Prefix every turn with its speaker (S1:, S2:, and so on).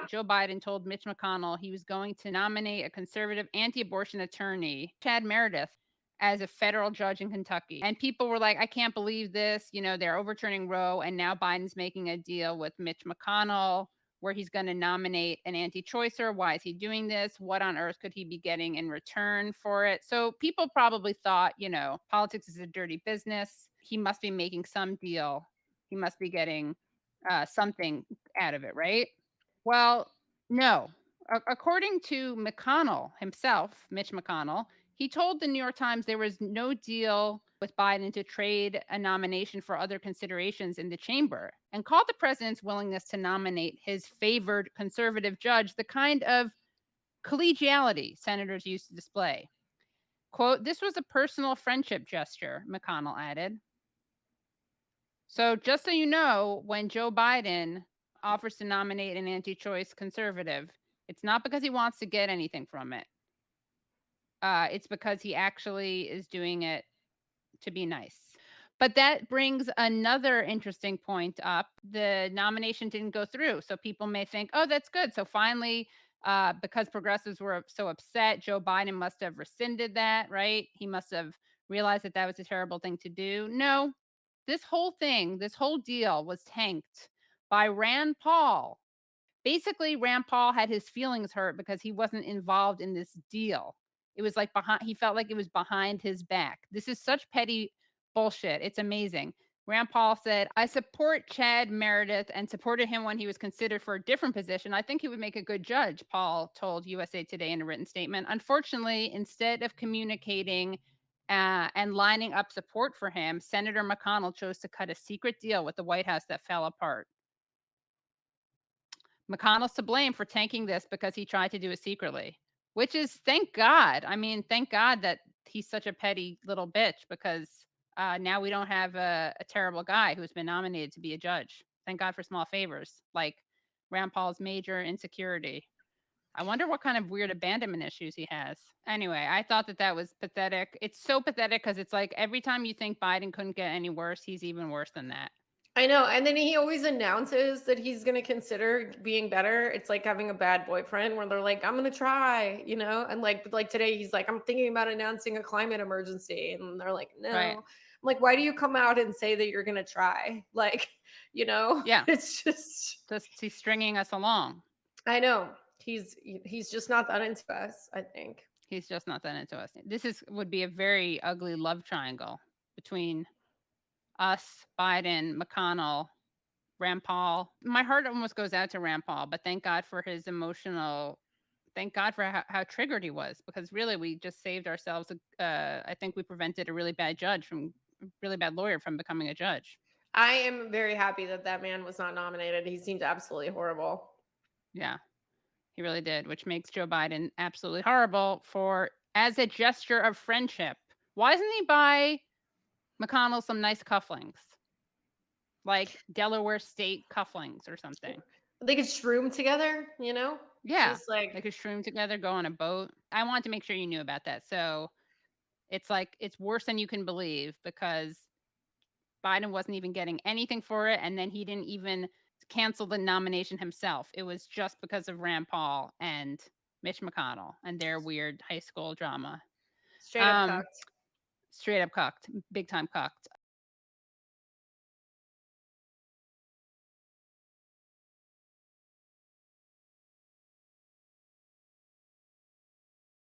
S1: Joe Biden told Mitch McConnell he was going to nominate a conservative anti-abortion attorney, Chad Meredith, as a federal judge in Kentucky. And people were like, I can't believe this. They're overturning Roe, and now Biden's making a deal with Mitch McConnell where he's going to nominate an anti-choicer. Why is he doing this? What on earth could he be getting in return for it? So people probably thought, politics is a dirty business. He must be making some deal. He must be getting something out of it, right? Well, no. According to McConnell himself, Mitch McConnell, he told the New York Times there was no deal with Biden to trade a nomination for other considerations in the chamber, and called the president's willingness to nominate his favored conservative judge the kind of collegiality senators used to display. Quote, this was a personal friendship gesture, McConnell added. So just so you know, when Joe Biden offers to nominate an anti-choice conservative, it's not because he wants to get anything from it. It's because he actually is doing it to be nice. But that brings another interesting point up. The nomination didn't go through. So people may think, oh, that's good. So finally, because progressives were so upset, Joe Biden must have rescinded that, right? He must have realized that was a terrible thing to do. No, this whole deal was tanked by Rand Paul. Basically, Rand Paul had his feelings hurt because he wasn't involved in this deal. It was like he felt like it was behind his back. This is such petty bullshit. It's amazing. Rand Paul said, I support Chad Meredith and supported him when he was considered for a different position. I think he would make a good judge, Paul told USA Today in a written statement. Unfortunately, instead of communicating and lining up support for him, Senator McConnell chose to cut a secret deal with the White House that fell apart. McConnell's to blame for tanking this because he tried to do it secretly, which is, thank God. I mean, thank God that he's such a petty little bitch, because now we don't have a terrible guy who's been nominated to be a judge. Thank God for small favors, like Rand Paul's major insecurity. I wonder what kind of weird abandonment issues he has. Anyway, I thought that was pathetic. It's so pathetic because it's like every time you think Biden couldn't get any worse, he's even worse than that.
S2: I know. And then he always announces that he's going to consider being better. It's like having a bad boyfriend where they're like, I'm going to try, And like today, he's like, I'm thinking about announcing a climate emergency. And they're like, no.
S1: Right.
S2: I'm like, why do you come out and say that you're going to try? Like,
S1: Yeah.
S2: it's just
S1: he's stringing us along.
S2: I know. He's just not that into us, I think.
S1: He's just not that into us. This would be a very ugly love triangle between us, Biden, McConnell, Rand Paul. My heart almost goes out to Rand Paul, but thank God for his thank God for how triggered he was, because really we just saved ourselves. I think we prevented a really bad lawyer from becoming a judge.
S2: I am very happy that man was not nominated. He seemed absolutely horrible.
S1: Yeah, he really did, which makes Joe Biden absolutely horrible as a gesture of friendship. Why doesn't he buy McConnell some nice cufflinks, like Delaware State cufflinks or something?
S2: They could shroom together,
S1: Yeah,
S2: Just like
S1: they could shroom together, go on a boat. I wanted to make sure you knew about that. So it's like, it's worse than you can believe, because Biden wasn't even getting anything for it, and then he didn't even cancel the nomination himself. It was just because of Rand Paul and Mitch McConnell and their weird high school drama.
S2: straight up cucked.
S1: Straight up cucked, big time cucked.